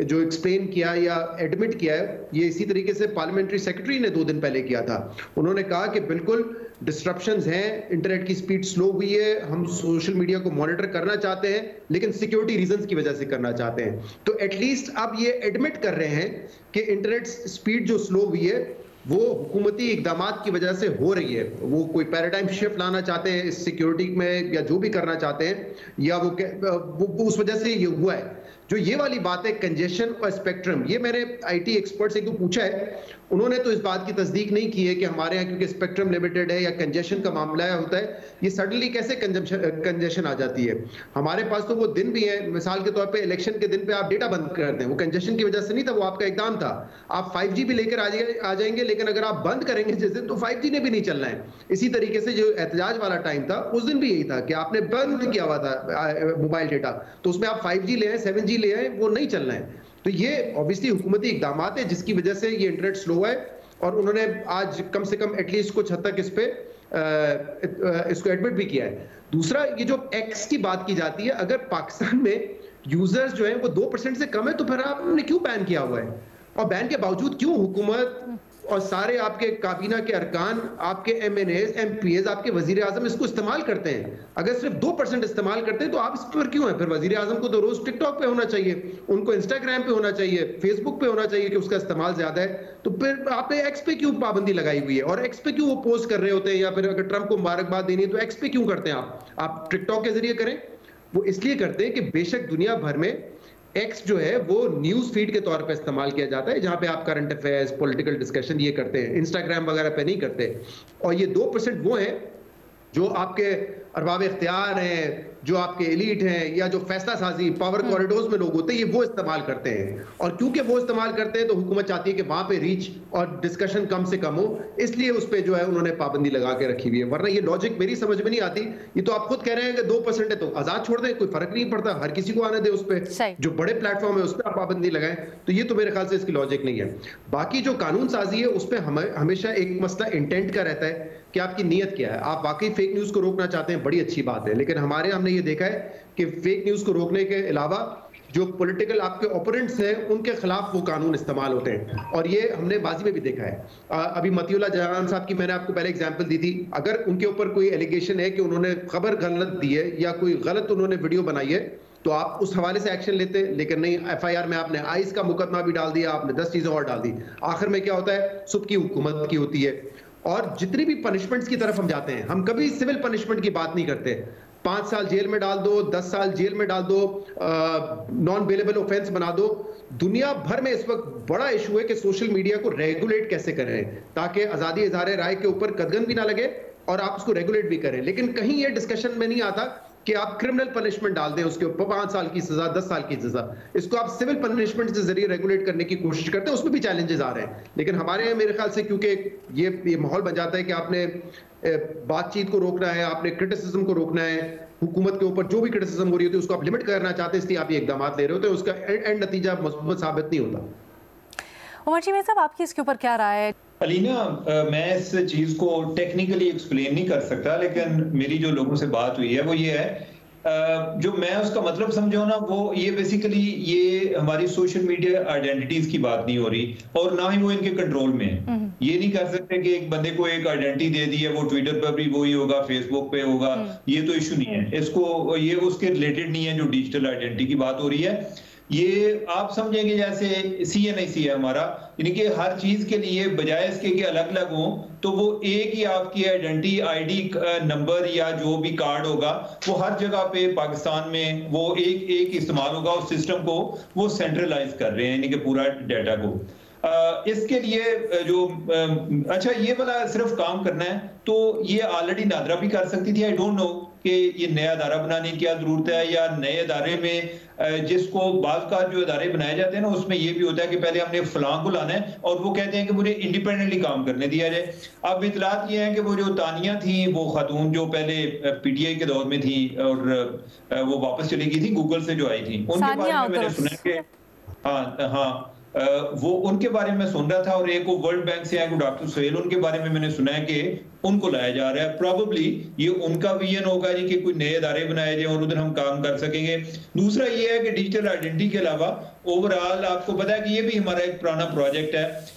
जो एक्सप्लेन किया या एडमिट किया है, ये इसी तरीके से पार्लियामेंट्री सेक्रेटरी ने 2 दिन पहले किया था। उन्होंने कहा कि बिल्कुल डिस्ट्रप्शंस हैं, इंटरनेट की स्पीड स्लो हुई है, हम सोशल मीडिया को मॉनिटर करना चाहते हैं, लेकिन सिक्योरिटी रीजंस की वजह से करना चाहते हैं। तो एटलीस्ट अब ये एडमिट कर रहे हैं कि इंटरनेट स्पीड जो स्लो हुई है वो हुकूमती इकदामात की वजह से हो रही है। वो कोई पैराडाइम शिफ्ट लाना चाहते हैं इस सिक्योरिटी में, या जो भी करना चाहते हैं, या वो उस वजह से ये हुआ है। जो ये वाली बात है कंजेशन और स्पेक्ट्रम, ये मैंने IT एक्सपर्ट से पूछा है, उन्होंने तो इस बात की तस्दीक नहीं की है कि हमारे यहाँ क्योंकि स्पेक्ट्रम लिमिटेड है या कंजेशन का मामला होता है, ये सडनली कैसे कंजेशन आ जाती है। हमारे पास तो वो दिन भी है, मिसाल के तौर पे इलेक्शन के दिन पे आप डेटा बंद कर दें, वो कंजेशन की वजह से नहीं था, वो आपका इकदाम था। आप 5G भी लेकर आ जाएंगे, लेकिन अगर आप बंद करेंगे जिस दिन, तो 5G ने भी नहीं चलना है। इसी तरीके से जो एहतजाज वाला टाइम था, उस दिन भी यही था कि आपने बंद किया हुआ था मोबाइल डेटा, तो उसमें आप 5G ले आए, 7G ले आए, वो नहीं चलना है। तो ये ऑब्वियसली हुकूमती इकदामात है जिसकी वजह से ये इंटरनेट स्लो है, और उन्होंने आज कम से कम एटलीस्ट कुछ हद तक इस पे इसको एडमिट भी किया है। दूसरा, ये जो एक्स की बात की जाती है, अगर पाकिस्तान में यूजर्स जो हैं वो 2% से कम है, तो फिर आपने क्यों बैन किया हुआ है? और बैन के बावजूद क्यों हुकूमत और सारे आपके काबीना के अरकान, आपके MNAs, MPs, आपके वजीर आजम इसको इस्तेमाल करते हैं? अगर सिर्फ 2% इस्तेमाल करते हैं तो आप इस पर क्यों हैं? फिर वजीर आजम को तो रोज टिकटॉक पे होना चाहिए, उनको इंस्टाग्राम पे होना चाहिए, फेसबुक पे होना चाहिए कि उसका इस्तेमाल ज्यादा है। तो फिर आपने एक्स पे क्यों पाबंदी लगाई हुई है, और एक्स पे क्यों वो पोस्ट कर रहे होते हैं? या फिर अगर ट्रंप को मुबारकबाद देनी है तो एक्स पे क्यों करते हैं आप टिकटॉक के जरिए करें। वो इसलिए करते हैं कि बेशक दुनिया भर में एक्स जो है वो न्यूज फीड के तौर पे इस्तेमाल किया जाता है, जहां पे आप करंट अफेयर्स, पॉलिटिकल डिस्कशन ये करते हैं, इंस्टाग्राम वगैरह पे नहीं करते। और ये 2% वो हैं जो आपके अरबाब इख्तियार हैं, जो आपके एलीट हैं या जो फैसला साजी पावर कॉरिडोर्स में लोग होते हैं, ये वो इस्तेमाल करते हैं। और क्योंकि वो इस्तेमाल करते हैं तो हुकूमत चाहती है कि वहां पे रीच और डिस्कशन कम से कम हो, इसलिए उस पर जो है उन्होंने पाबंदी लगा के रखी हुई है। वरना ये लॉजिक मेरी समझ में नहीं आती। ये तो आप खुद कह रहे हैं कि 2% है तो आजाद छोड़ दें, कोई फर्क नहीं पड़ता, हर किसी को आने दे उस पर। जो बड़े प्लेटफॉर्म है उस पर आप पाबंदी लगाएं, तो ये तो मेरे ख्याल से इसकी लॉजिक नहीं है। बाकी जो कानून साजी है उस पर हमेशा एक मसला इंटेंट का रहता है कि आपकी नीयत क्या है। आप वाकई फेक न्यूज को रोकना चाहते हैं, बड़ी अच्छी बात है, लेकिन हमने ये देखा है कि फेक न्यूज को रोकने के अलावा जो पॉलिटिकल आपके ओपोनेंट्स हैं उनके खिलाफ वो कानून इस्तेमाल होते हैं, और ये हमने माजी में भी देखा है। अभी मतीउल्लाह जहान साहब की मैंने आपको पहले एग्जांपल दी थी। अगर उनके ऊपर कोई एलिगेशन है कि उन्होंने खबर गलत दी है या कोई गलत उन्होंने वीडियो बनाई है, तो आप उस हवाले से एक्शन लेते, लेकिन नहीं, एफआईआर में आपने आइस का मुकदमा भी डाल दिया, आपने 10 चीजें और डाल दी। आखिर में क्या होता है, सुबह की हुकूमत की होती है। और जितनी भी पनिशमेंट्स की तरफ हम जाते हैं, हम कभी सिविल पनिशमेंट की बात नहीं करते। 5 साल जेल में डाल दो, 10 साल जेल में डाल दो, नॉन बेलेबल ऑफेंस बना दो। दुनिया भर में इस वक्त बड़ा इशू है कि सोशल मीडिया को रेगुलेट कैसे करें ताकि आजादी इज़हार राय के ऊपर कदगन भी ना लगे और आप उसको रेगुलेट भी करें। लेकिन कहीं ये डिस्कशन में नहीं आता कि आप क्रिमिनल पनिशमेंट डाल दें, उसके ऊपर 5 साल की सजा, 10 साल की सजा। इसको आप सिविल पनिशमेंट के जरिए रेगुलेट करने की कोशिश करते हैं, उसमें भी चैलेंजेस आ रहे हैं। लेकिन हमारे यहाँ मेरे ख्याल से क्योंकि ये माहौल बन जाता है कि आपने बातचीत को रोकना है, आपने क्रिटिसिज्म को रोकना है, हुकूमत के ऊपर जो भी क्रिटिसिज्म हो रही होती है उसको आप लिमिट करना चाहते हैं, इसलिए आप ये इकदाम ले रहे होते हैं, उसका एंड नतीजा मजबूत साबित नहीं होता। उमर चीमे साहब, आपकी इसके ऊपर क्या राय है? अलीना, मैं इस चीज को टेक्निकली एक्सप्लेन नहीं कर सकता, लेकिन मेरी जो लोगों से बात हुई है वो ये है, जो मैं उसका मतलब समझा ना, वो ये बेसिकली ये हमारी सोशल मीडिया आइडेंटिटीज की बात नहीं हो रही, और ना ही वो इनके कंट्रोल में है। ये नहीं कर सकते कि एक बंदे को एक आइडेंटिटी दे दी है, वो ट्विटर पर भी वही होगा, फेसबुक पे होगा, ये तो इशू नहीं है। इसको ये उसके रिलेटेड नहीं है जो डिजिटल आइडेंटिटी की बात हो रही है। ये आप समझेंगे जैसे CNIC है हमारा, यानी कि हर चीज के लिए बजाय इसके कि अलग अलग हो, तो वो एक ही आपकी आइडेंटिटी ID नंबर या जो भी कार्ड होगा वो हर जगह पे पाकिस्तान में वो एक इस्तेमाल होगा। उस सिस्टम को वो सेंट्रलाइज कर रहे हैं, यानी कि पूरा डाटा को। इसके लिए जो अच्छा ये वाला सिर्फ काम करना है, तो ये ऑलरेडी नादरा भी कर सकती थी। आई डोंट नो कि ये नया अदारा बनाने की क्या जरूरत है, या नए अदारे में जिसको बाज़ का जो अदारे बनाए जाते हैं ना, उसमें ये भी होता है कि पहले हमने फलां को लाना है और वो कहते हैं कि मुझे इंडिपेंडेंटली काम करने दिया जाए। अब इतलात ये है कि वो जो तानिया थी, वो खातून जो पहले PTI के दौर में थी और वो वापस चली गई थी गूगल से जो आई थी, उनके बारे में मैंने सुना कि हाँ वो उनके बारे में सुन रहा था, और एक वो वर्ल्ड बैंक से आए डॉक्टर सोहेल, उनके बारे में मैंने सुना है कि उनको लाया जा रहा है। प्रोबेबली ये उनका विजन होगा जी कि कोई नए अदारे बनाए जाए और उधर हम काम कर सकेंगे। दूसरा ये है कि डिजिटल आइडेंटिटी के अलावा ओवरऑल आपको पता है कि ये भी हमारा एक पुराना प्रोजेक्ट है।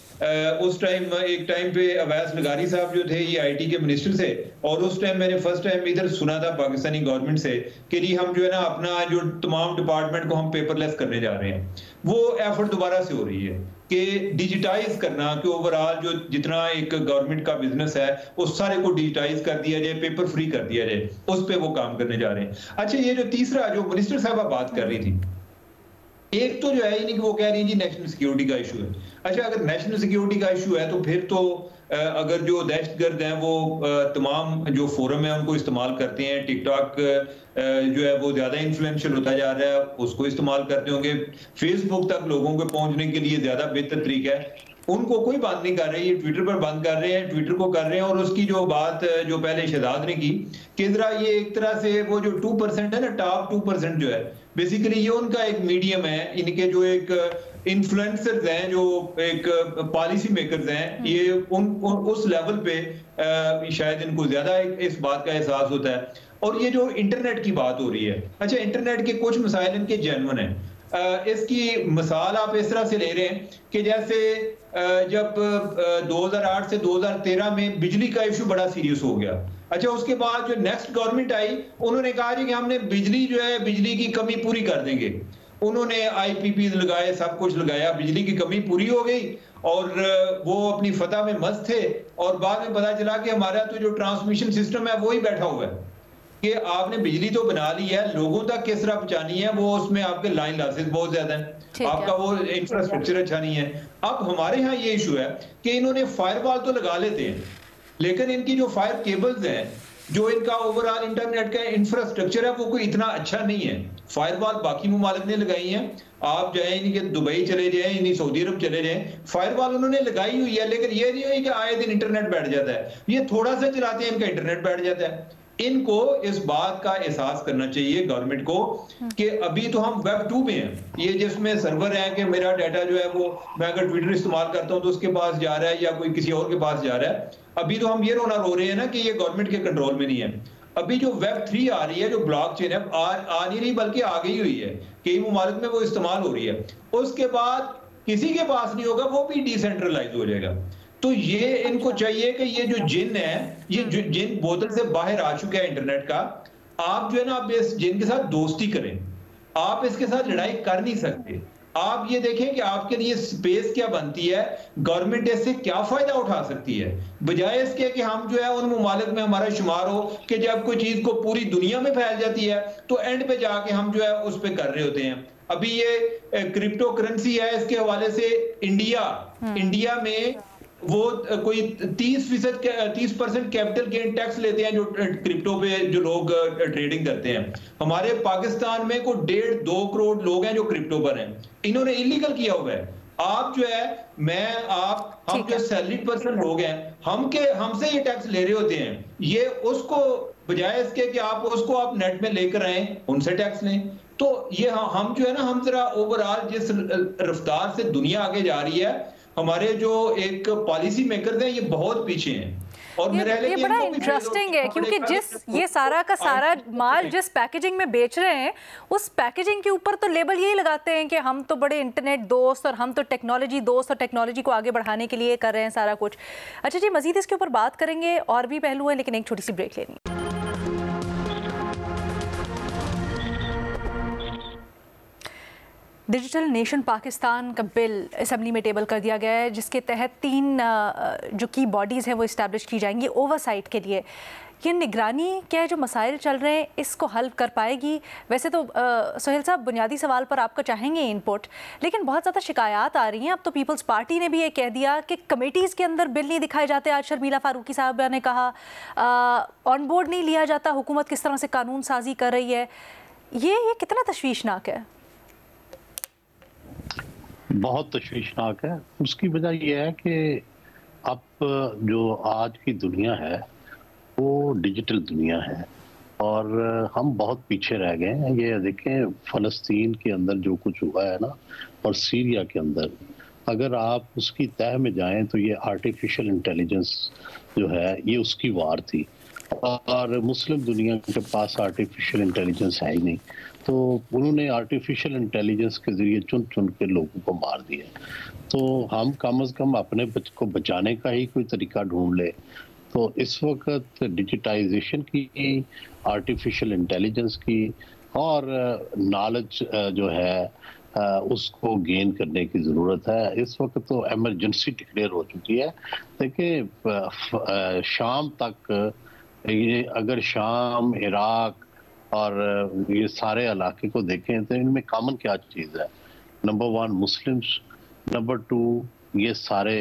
उस टाइम एक टाइम पे अवैस लगारी साहब जो थे, ये IT के मिनिस्टर थे, और उस टाइम मैंने फर्स्ट टाइम इधर सुना था पाकिस्तानी गवर्नमेंट से कि जी हम जो है ना अपना जो तमाम डिपार्टमेंट को हम पेपरलेस करने जा रहे हैं। वो एफर्ट दोबारा से हो रही है कि डिजिटाइज करना, कि ओवरऑल जो जितना एक गवर्नमेंट का बिजनेस है उस सारे को डिजिटाइज कर दिया जाए, पेपर फ्री कर दिया जाए, उस पर वो काम करने जा रहे हैं। अच्छा, ये जो तीसरा जो मिनिस्टर साहब बात कर रही थी, एक तो जो है यानी कि वो कह रही है जी नेशनल सिक्योरिटी का इशू है। अच्छा, अगर नेशनल सिक्योरिटी का इशू है तो फिर तो अगर जो दहशतगर्द हैं वो तमाम जो फोरम है उनको इस्तेमाल करते हैं, टिकटॉक जो है वो ज्यादा इन्फ्लुएंशियल होता जा रहा है, उसको इस्तेमाल करते होंगे, फेसबुक तक लोगों को पहुंचने के लिए ज्यादा बेहतर तरीका है। उनको कोई बात नहीं कर रही है, ट्विटर पर बंद कर रहे हैं, ट्विटर को कर रहे हैं। और उसकी जो बात जो पहले शहजाद ने की कि जरा ये एक तरह से वो जो 2% है ना, टॉप 2% जो है, बेसिकली ये उनका एक मीडियम है, इनके जो एक इन्फ्लुएंसर्स हैं, जो एक पॉलिसी मेकर्स हैं, ये उस लेवल पे शायद इनको ज्यादा इस बात का एहसास होता है। और ये जो इंटरनेट की बात हो रही है, अच्छा इंटरनेट के कुछ मसाइल इनके जेन्युइन है। इसकी मिसाल आप इस तरह से ले रहे हैं कि जैसे जब 2008 से 2013 में बिजली का इशू बड़ा सीरियस हो गया। अच्छा, उसके बाद जो नेक्स्ट गवर्नमेंट आई, उन्होंने कहा कि हमने बिजली जो है बिजली की कमी पूरी कर देंगे। उन्होंने IPPs लगाए, सब कुछ लगाया, बिजली की कमी पूरी हो गई और वो अपनी फतह में मस्त थे। और बाद में पता चला कि हमारा तो जो ट्रांसमिशन सिस्टम है वो ही बैठा हुआ है कि आपने बिजली तो बना ली है, लोगों तक किस तरह पहुंचानी है, वो उसमें आपके लाइन लॉसेस बहुत ज्यादा हैं, आपका वो इंफ्रास्ट्रक्चर अच्छा नहीं है। अब हमारे यहाँ ये इशू है कि इन्होंने फायरवॉल तो लगा लेते हैं, लेकिन इनकी जो फायर केबल्स हैं जो इनका ओवरऑल इंटरनेट का इंफ्रास्ट्रक्चर है वो कोई इतना अच्छा नहीं है। फायरवॉल बाकी मुमालिक ने लगाई है, आप जाए इनके दुबई चले जाएं, इन्हीं सऊदी अरब चले जाएं, फायरवॉल उन्होंने लगाई हुई है, लेकिन ये नहीं है कि आए दिन इंटरनेट बैठ जाता है। ये थोड़ा सा चलाते हैं इनका इंटरनेट बैठ जाता है। इनको इस बात का एहसास करना चाहिए गवर्नमेंट को कि अभी तो हम वेब 2 में हैं, ये जिसमें सर्वर है कि मेरा डाटा जो है वो मैं अगर ट्विटर इस्तेमाल करता हूं तो उसके पास जा रहा है या कोई किसी और के पास जा रहा है। अभी तो हम ये रो रहे हैं ना कि ये गवर्नमेंट के कंट्रोल में नहीं है। अभी जो वेब 3 आ रही है, जो ब्लॉकचेन है, आ नहीं रही बल्कि आ गई हुई है, कई मुमालिक में वो इस्तेमाल हो रही है। उसके बाद किसी के पास नहीं होगा, वो भी डिसेंट्रलाइज हो जाएगा। तो ये इनको चाहिए कि ये जो जिन है, ये जो जिन बोतल से बाहर आ चुका है इंटरनेट का, आप जो है ना आप इस जिन के साथ दोस्ती करें, आप इसके साथ लड़ाई कर नहीं सकते। आप ये देखें कि आपके लिए स्पेस क्या बनती है, गवर्नमेंट इससे क्या फायदा उठा सकती है, बजाय इसके कि हम जो है उन मुमालिक में हमारा शुमार हो कि जब कोई चीज को पूरी दुनिया में फैल जाती है तो एंड पे जाके हम जो है उस पे कर रहे होते हैं। अभी ये क्रिप्टो करेंसी है, इसके हवाले से इंडिया में वो कोई 30% कैपिटल गेन टैक्स लेते हैं जो क्रिप्टो पे जो लोग ट्रेडिंग करते हैं। हमारे पाकिस्तान में को 1.5-2 करोड़ लोग हैं जो क्रिप्टो पर हैं, इन्होंने इलीगल किया हुआ है। आप जो है हम जो सैलरीड पर्सन लोग हैं, हमसे ये टैक्स ले रहे होते हैं, ये उसको बजाय इसके कि आप उसको आप नेट में लेकर आए उनसे टैक्स लें। तो ये हम जो है ना, हम जरा ओवरऑल जिस रफ्तार से दुनिया आगे जा रही है, हमारे जो एक पॉलिसी मेकर्स हैं ये बहुत पीछे हैं। और ये बड़ा इंटरेस्टिंग है क्योंकि जिस ये सारा का सारा माल जिस पैकेजिंग में बेच रहे हैं, उस पैकेजिंग के ऊपर तो लेबल यही लगाते हैं कि हम तो बड़े इंटरनेट दोस्त और हम तो टेक्नोलॉजी दोस्त और टेक्नोलॉजी को आगे बढ़ाने के लिए कर रहे हैं सारा कुछ। अच्छा जी, मजीद इसके ऊपर बात करेंगे, और भी पहलू है, लेकिन एक छोटी सी ब्रेक लेनी है। डिजिटल नेशन पाकिस्तान का बिल असेंबली में टेबल कर दिया गया है, जिसके तहत 3 जो की बॉडीज़ हैं वो इस्टेब्लिश की जाएंगी ओवरसाइट के लिए। ये निगरानी क्या है, जो मसाइल चल रहे हैं इसको हल कर पाएगी? वैसे तो सोहेल साहब बुनियादी सवाल पर आपका चाहेंगे इनपुट, लेकिन बहुत ज़्यादा शिकायत आ रही हैं। अब तो पीपल्स पार्टी ने भी ये कह दिया कि कमेटीज़ के अंदर बिल नहीं दिखाए जाते। आज शर्मिला फारूकी साहब ने कहा ऑन बोर्ड नहीं लिया जाता, हुकूमत किस तरह से कानून साजी कर रही है। ये कितना तशवीशनाक है? बहुत तशवीशनाक है। उसकी वजह यह है कि अब जो आज की दुनिया है वो डिजिटल दुनिया है और हम बहुत पीछे रह गए हैं। ये देखें फ़लस्तीन के अंदर जो कुछ हुआ है ना, और सीरिया के अंदर, अगर आप उसकी तह में जाएं तो ये आर्टिफिशियल इंटेलिजेंस जो है ये उसकी वार थी, और मुस्लिम दुनिया के पास आर्टिफिशियल इंटेलिजेंस है ही नहीं। तो उन्होंने आर्टिफिशियल इंटेलिजेंस के ज़रिए चुन चुन के लोगों को मार दिया। तो हम कम से कम अपने बच्चे को बचाने का ही कोई तरीका ढूंढ ले। तो इस वक्त डिजिटाइजेशन की, आर्टिफिशियल इंटेलिजेंस की और नॉलेज जो है उसको गेन करने की ज़रूरत है। इस वक्त तो एमरजेंसी डिक्लेयर हो चुकी है। देखिए शाम तक ये अगर शाम, इराक और ये सारे इलाके को देखें तो इनमें कॉमन क्या चीज़ है? नंबर 1 मुस्लिम्स, नंबर 2 ये सारे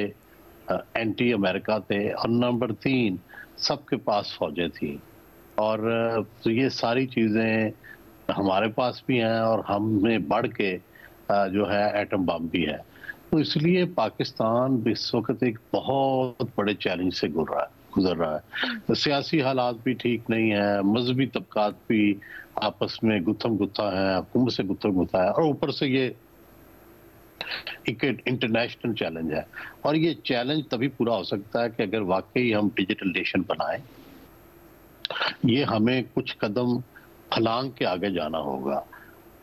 एंटी अमेरिका थे, और नंबर 3 सबके पास फौजें थी। और तो ये सारी चीज़ें हमारे पास भी हैं और हमें बढ़ के जो है एटम बम भी है। तो इसलिए पाकिस्तान इस वक्त एक बहुत बड़े चैलेंज से गुजर रहा है। तो सियासी हालात भी ठीक नहीं है, मजहबी तबकात भी आपस में गुत्थम गुत्था है, हुकूमत से गुत्थम गुत्था है, और ऊपर से ये एक इंटरनेशनल चैलेंज है। और ये चैलेंज तभी पूरा हो सकता है कि अगर वाकई हम डिजिटल नेशन बनाएं। ये हमें कुछ कदम फलांग के आगे जाना होगा।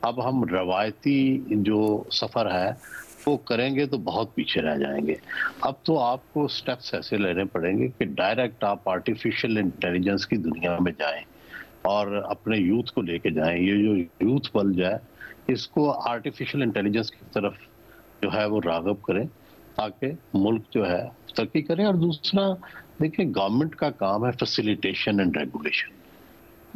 अब हम रवायती जो सफ़र है वो करेंगे तो बहुत पीछे रह जाएंगे। अब तो आपको स्टेप्स ऐसे लेने पड़ेंगे कि डायरेक्ट आप आर्टिफिशियल इंटेलिजेंस की दुनिया में जाएं और अपने यूथ को लेके जाएं। ये जो यूथ बल्ज है इसको आर्टिफिशियल इंटेलिजेंस की तरफ जो है वो राग़ब करें ताकि मुल्क जो है तरक्की करे। और दूसरा देखिए, गवर्नमेंट का काम है फैसिलिटेशन एंड रेगुलेशन।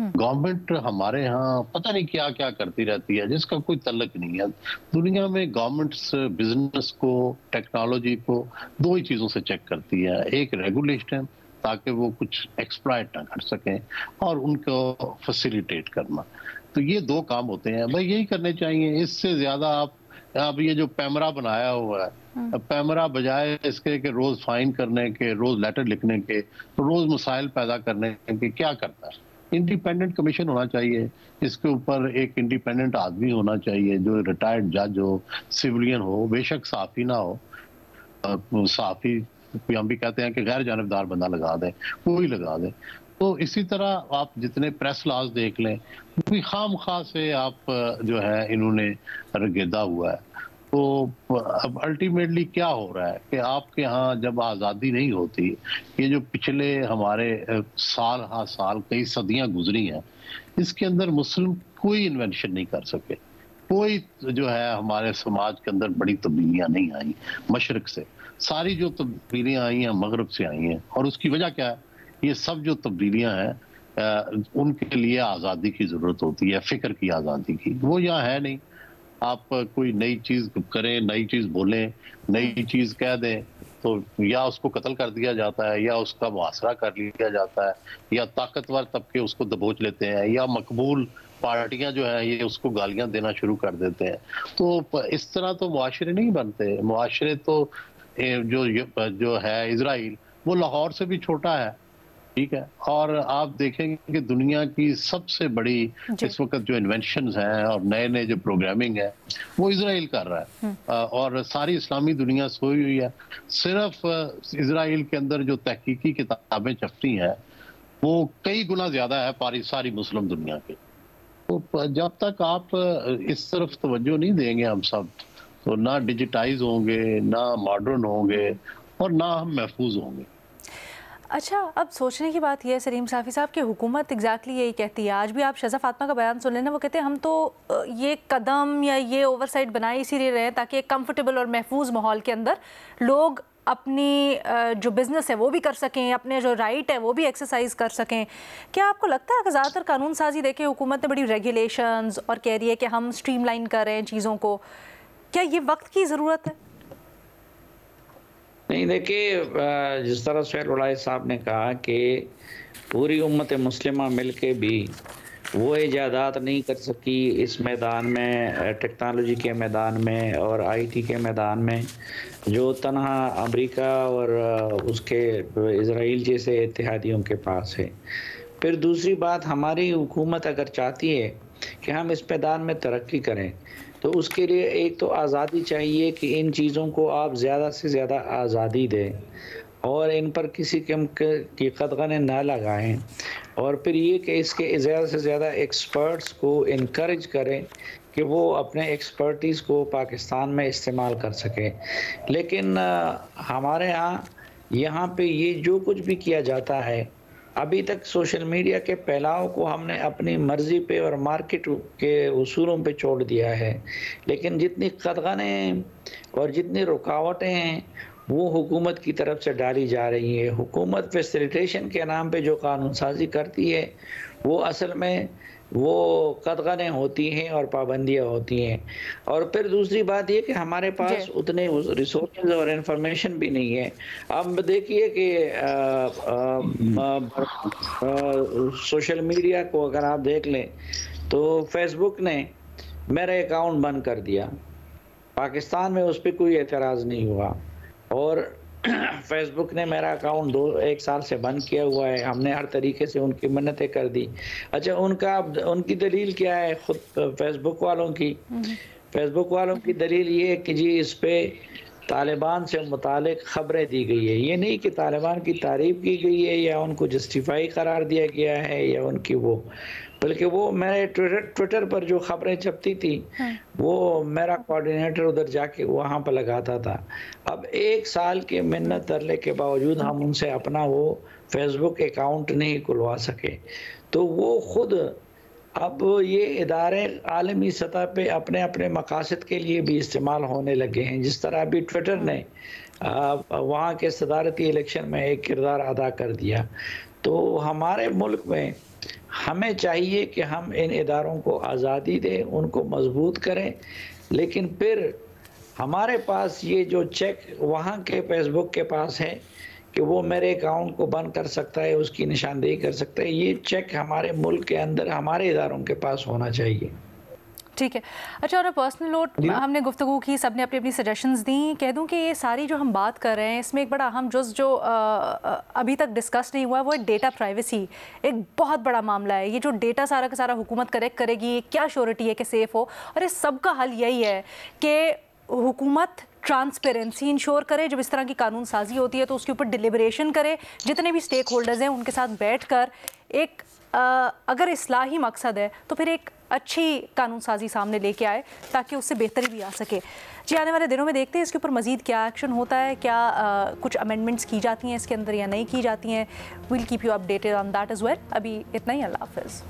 गवर्नमेंट हमारे यहाँ पता नहीं क्या क्या करती रहती है जिसका कोई तल्लक नहीं है। दुनिया में गवर्नमेंट्स बिजनेस को, टेक्नोलॉजी को 2 ही चीज़ों से चेक करती है, एक रेगुलेशन ताकि वो कुछ एक्सप्लॉइट ना कर सकें और उनको फैसिलिटेट करना। तो ये 2 काम होते हैं भाई, यही करने चाहिए। इससे ज्यादा आप अब ये जो पैमरा बनाया हुआ है, पैमरा बजाय इसके कि रोज फाइन करने के, रोज लेटर लिखने के, रोज मसाइल पैदा करने के, क्या करता है? इंडिपेंडेंट कमीशन होना चाहिए, इसके ऊपर एक इंडिपेंडेंट आदमी होना चाहिए जो रिटायर्ड जज हो, सिविलियन हो, बेशक साफी ना हो। साफी हम भी कहते हैं कि गैर जानबदार बंदा लगा दें, कोई लगा दें। तो इसी तरह आप जितने प्रेस लॉज देख लें, कोई खामखा से आप जो है इन्होंने रगेदा हुआ है। तो अब अल्टीमेटली क्या हो रहा है कि आपके यहाँ जब आज़ादी नहीं होती, ये जो पिछले हमारे साल हाँ साल कई सदियां गुजरी हैं, इसके अंदर मुस्लिम कोई इन्वेंशन नहीं कर सके। कोई जो है हमारे समाज के अंदर बड़ी तब्दीलियां नहीं आई मशरक से। सारी जो तब्दीलियां आई हैं मगरब से आई हैं। और उसकी वजह क्या है? ये सब जो तब्दीलियां हैं उनके लिए आज़ादी की ज़रूरत होती है, फ़िक्र की आज़ादी की। वो यहाँ है नहीं। आप कोई नई चीज़ करें, नई चीज़ बोलें, नई चीज़ कह दें तो या उसको कत्ल कर दिया जाता है, या उसका मुआसरा कर लिया जाता है, या ताकतवर तबके उसको दबोच लेते हैं, या मकबूल पार्टियां जो है ये उसको गालियां देना शुरू कर देते हैं। तो इस तरह तो मुआशरे नहीं बनते। मुआशरे तो जो है इजराइल, वो लाहौर से भी छोटा है, ठीक है। और आप देखेंगे कि दुनिया की सबसे बड़ी इस वक्त जो इन्वेंशंस हैं और नए नए जो प्रोग्रामिंग है वो इजराइल कर रहा है। और सारी इस्लामी दुनिया सोई हुई है। सिर्फ इजराइल के अंदर जो तहकीकी किताबें छपती हैं वो कई गुना ज्यादा है सारी मुस्लिम दुनिया की। तो जब तक आप इस तरफ तवज्जो नहीं देंगे हम सब, तो ना डिजिटाइज होंगे, ना मॉडर्न होंगे, और ना हम महफूज होंगे। अच्छा, अब सोचने की बात यह है सलीम साफ़ी साहब कि हुकूमत एग्जैक्टली यही कहती है। आज भी आप शज़ा फातिमा का बयान सुन लेना, वो कहते हैं हम तो ये कदम या ये ओवरसाइट बनाए इसीलिए रहे हैं ताकि एक कंफर्टेबल और महफूज माहौल के अंदर लोग अपनी जो बिज़नेस है वो भी कर सकें, अपने जो राइट है वो भी एक्सरसाइज कर सकें। क्या आपको लगता है कि ज़्यादातर कानून साजी देखे हुकूमत ने बड़ी रेगुलेशंस और कह रही है कि हम स्ट्रीमलाइन कर रहे हैं चीज़ों को, क्या ये वक्त की ज़रूरत है? नहीं, देखिए, जिस तरह सुहेल उलाई साहब ने कहा कि पूरी उम्मत मुस्लिमा मिल के भी वो इजादात नहीं कर सकी इस मैदान में, टेक्नोलॉजी के मैदान में और आईटी के मैदान में, जो तनहा अमेरिका और उसके इजराइल जैसे इत्तेहादियों के पास है। फिर दूसरी बात, हमारी हुकूमत अगर चाहती है कि हम इस मैदान में तरक्की करें तो उसके लिए एक तो आज़ादी चाहिए कि इन चीज़ों को आप ज़्यादा से ज़्यादा आज़ादी दें और इन पर किसी किस्म की कदगने ना लगाएं, और फिर ये कि इसके ज़्यादा से ज़्यादा एक्सपर्ट्स को इनकरेज करें कि वो अपने एक्सपर्टीज़ को पाकिस्तान में इस्तेमाल कर सकें। लेकिन हमारे यहाँ पे ये जो कुछ भी किया जाता है, अभी तक सोशल मीडिया के फैलाव को हमने अपनी मर्ज़ी पे और मार्केट के उसूलों पे छोड़ दिया है। लेकिन जितनी कदगने और जितनी रुकावटें हैं वो हुकूमत की तरफ से डाली जा रही है। हुकूमत फैसिलिटेशन के नाम पे जो कानून साजी करती है वो असल में वो कदगने होती हैं और पाबंदियाँ होती हैं। और फिर दूसरी बात ये कि हमारे पास उतने रिसोर्सेज और इंफॉर्मेशन भी नहीं है। अब देखिए कि सोशल मीडिया को अगर आप देख लें तो फेसबुक ने मेरा अकाउंट बंद कर दिया, पाकिस्तान में उस पर कोई एतराज़ नहीं हुआ, और फेसबुक ने मेरा अकाउंट 1 साल से बंद किया हुआ है। हमने हर तरीके से उनकी मन्नतें कर दी। अच्छा, उनकी दलील क्या है? खुद फेसबुक वालों की दलील ये है कि जी इस पे तालिबान से मुतालिक खबरें दी गई है। ये नहीं कि तालिबान की तारीफ की गई है या उनको जस्टिफाई करार दिया गया है या उनकी वो, बल्कि वो मेरे ट्विटर पर जो खबरें छपती थी वो मेरा कोऑर्डिनेटर उधर जाके वहाँ पर लगाता था। अब 1 साल के मिन्नत तरले के बावजूद हम उनसे अपना वो फेसबुक अकाउंट नहीं खुलवा सके। तो वो खुद अब ये इदारे आलमी सतह पे अपने अपने मकासद के लिए भी इस्तेमाल होने लगे हैं। जिस तरह अभी ट्विटर ने वहाँ के सदारती इलेक्शन में एक किरदार अदा कर दिया। तो हमारे मुल्क में हमें चाहिए कि हम इन इदारों को आज़ादी दें, उनको मजबूत करें, लेकिन फिर हमारे पास ये जो चेक वहाँ के फेसबुक के पास है कि वो मेरे अकाउंट को बंद कर सकता है, उसकी निशानदेही कर सकता है। ये चेक हमारे मुल्क के अंदर हमारे इदारों के पास होना चाहिए। ठीक है। अच्छा, और पर्सनल नोट हमने गुफ्तगू की, सबने अपनी अपनी सजेशंस दी। कह दूं कि ये सारी जो हम बात कर रहे हैं इसमें एक बड़ा अहम जुज़ जो अभी तक डिस्कस नहीं हुआ है वो है डेटा प्राइवेसी। एक बहुत बड़ा मामला है ये, जो डेटा सारा का सारा हुकूमत कलेक्ट करेगी, क्या श्योरिटी है कि सेफ़ हो। और इस सब का हल यही है कि हुकूमत ट्रांसपेरेंसी इंश्योर करे। जब इस तरह की कानून साजी होती है तो उसके ऊपर डिलिब्रेशन करे, जितने भी स्टेक होल्डर्स हैं उनके साथ बैठ कर एक अगर इस्लाही मकसद है तो फिर एक अच्छी कानून साजी सामने लेके आए ताकि उससे बेहतरी भी आ सके। जी, आने वाले दिनों में देखते हैं इसके ऊपर मज़ीद क्या एक्शन होता है, क्या कुछ अमेंडमेंट्स की जाती हैं इसके अंदर या नहीं की जाती हैं। Will keep you updated on that as well. अभी इतना ही, अल्लाह हाफ़िज़।